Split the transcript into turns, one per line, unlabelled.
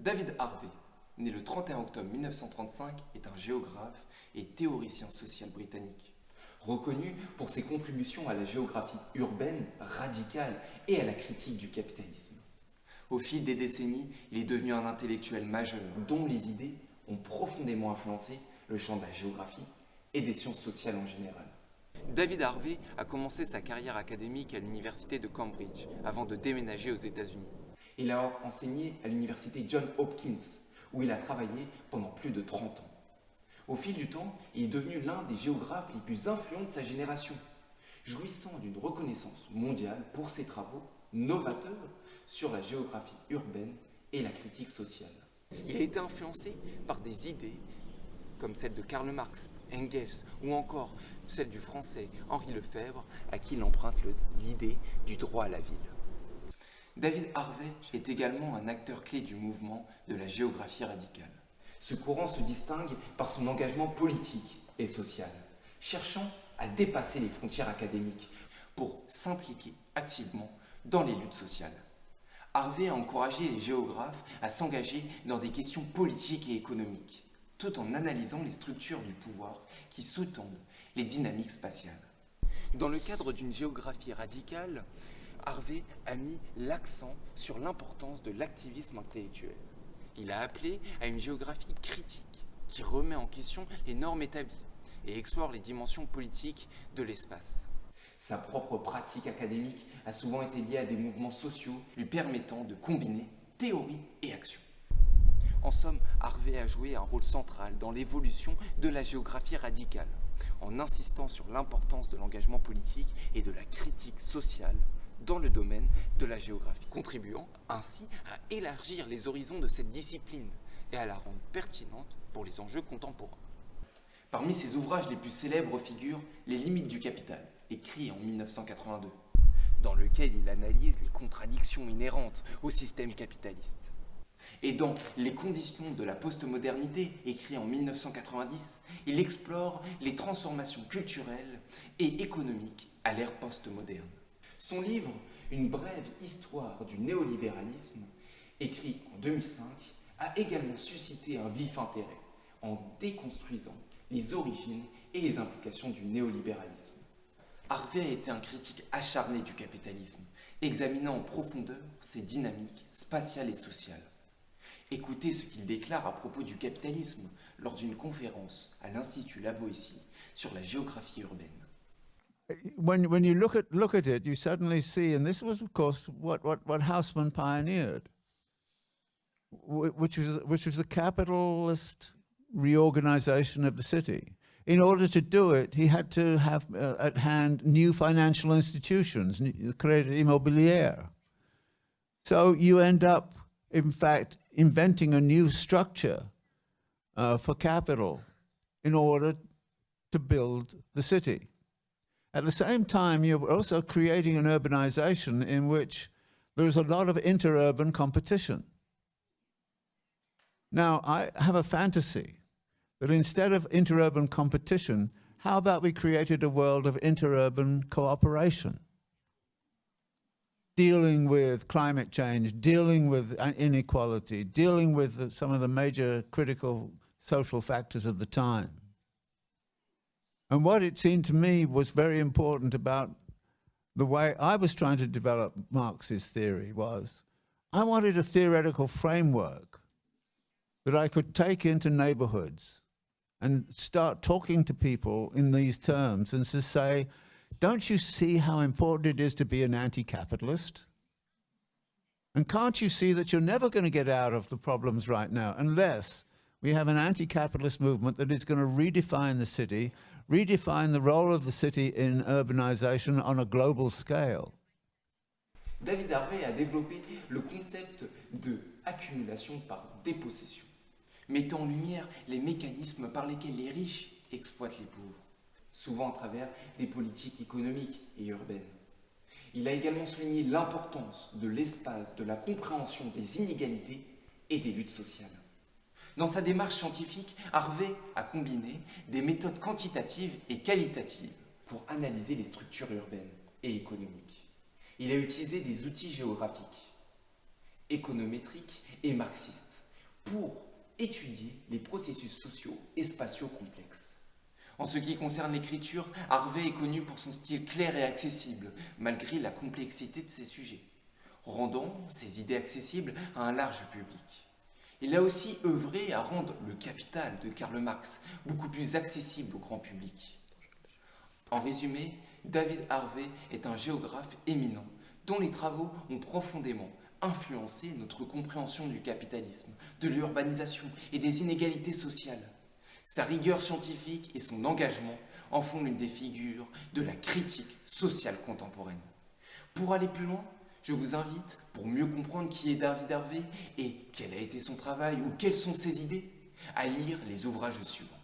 David Harvey, né le 31 octobre 1935, est un géographe et théoricien social britannique. Reconnu pour ses contributions à la géographie urbaine, radicale et à la critique du capitalisme. Au fil des décennies, il est devenu un intellectuel majeur dont les idées ont profondément influencé le champ de la géographie et des sciences sociales en général. David Harvey a commencé sa carrière académique à l'université de Cambridge avant de déménager aux États-Unis. Il a enseigné à l'université Johns Hopkins où il a travaillé pendant plus de 30 ans. Au fil du temps, il est devenu l'un des géographes les plus influents de sa génération, jouissant d'une reconnaissance mondiale pour ses travaux novateurs sur la géographie urbaine et la critique sociale. Il a été influencé par des idées comme celle de Karl Marx, Engels ou encore celle du français Henri Lefebvre, à qui il emprunte l'idée du droit à la ville. David Harvey est également un acteur clé du mouvement de la géographie radicale. Ce courant se distingue par son engagement politique et social, cherchant à dépasser les frontières académiques pour s'impliquer activement dans les luttes sociales. Harvey a encouragé les géographes à s'engager dans des questions politiques et économiques, tout en analysant les structures du pouvoir qui sous-tendent les dynamiques spatiales. Dans le cadre d'une géographie radicale, Harvey a mis l'accent sur l'importance de l'activisme intellectuel. Il a appelé à une géographie critique qui remet en question les normes établies et explore les dimensions politiques de l'espace. Sa propre pratique académique a souvent été liée à des mouvements sociaux lui permettant de combiner théorie et action. En somme, Harvey a joué un rôle central dans l'évolution de la géographie radicale, en insistant sur l'importance de l'engagement politique et de la critique sociale dans le domaine de la géographie, contribuant ainsi à élargir les horizons de cette discipline et à la rendre pertinente pour les enjeux contemporains. Parmi ses ouvrages les plus célèbres figurent Les limites du capital, écrit en 1982, dans lequel il analyse les contradictions inhérentes au système capitaliste. Et dans Les conditions de la postmodernité, écrit en 1990, il explore les transformations culturelles et économiques à l'ère postmoderne. Son livre Une brève histoire du néolibéralisme, écrit en 2005, a également suscité un vif intérêt en déconstruisant les origines et les implications du néolibéralisme. Harvey a été un critique acharné du capitalisme, examinant en profondeur ses dynamiques spatiales et sociales. Écoutez ce qu'il déclare à propos du capitalisme lors d'une conférence à l'Institut La Boétie sur la géographie urbaine.
When you look at it, you suddenly see, and this was, of course, what Haussmann pioneered, which was the capitalist reorganization of the city. In order to do it, he had to have at hand new financial institutions, Crédit Immobilier. So you end up, in fact, inventing a new structure for capital in order to build the city. At the same time, you're also creating an urbanization in which there's a lot of interurban competition. Now, I have a fantasy that instead of interurban competition, how about we created a world of interurban cooperation? Dealing with climate change, dealing with inequality, dealing with some of the major critical social factors of the time. And what it seemed to me was very important about the way I was trying to develop Marx's theory was I wanted a theoretical framework that I could take into neighborhoods and start talking to people in these terms and to say, don't you see how important it is to be an anti-capitalist? And can't you see that you're never going to get out of the problems right now unless we have an anti-capitalist movement that is going to redefine the city, redefine the role of the city in urbanization on a global scale.
David Harvey a développé le concept de accumulation par dépossession, mettant en lumière les mécanismes par lesquels les riches exploitent les pauvres, souvent à travers des politiques économiques et urbaines. Il a également souligné l'importance de l'espace, de la compréhension des inégalités et des luttes sociales. Dans sa démarche scientifique, Harvey a combiné des méthodes quantitatives et qualitatives pour analyser les structures urbaines et économiques. Il a utilisé des outils géographiques, économétriques et marxistes, pour étudier les processus sociaux et spatiaux complexes. En ce qui concerne l'écriture, Harvey est connu pour son style clair et accessible, malgré la complexité de ses sujets, rendant ses idées accessibles à un large public. Il a aussi œuvré à rendre le Capital de Karl Marx beaucoup plus accessible au grand public. En résumé, David Harvey est un géographe éminent dont les travaux ont profondément influencé notre compréhension du capitalisme, de l'urbanisation et des inégalités sociales. Sa rigueur scientifique et son engagement en font l'une des figures de la critique sociale contemporaine. Pour aller plus loin, je vous invite, pour mieux comprendre qui est David Harvey et quel a été son travail ou quelles sont ses idées, à lire les ouvrages suivants.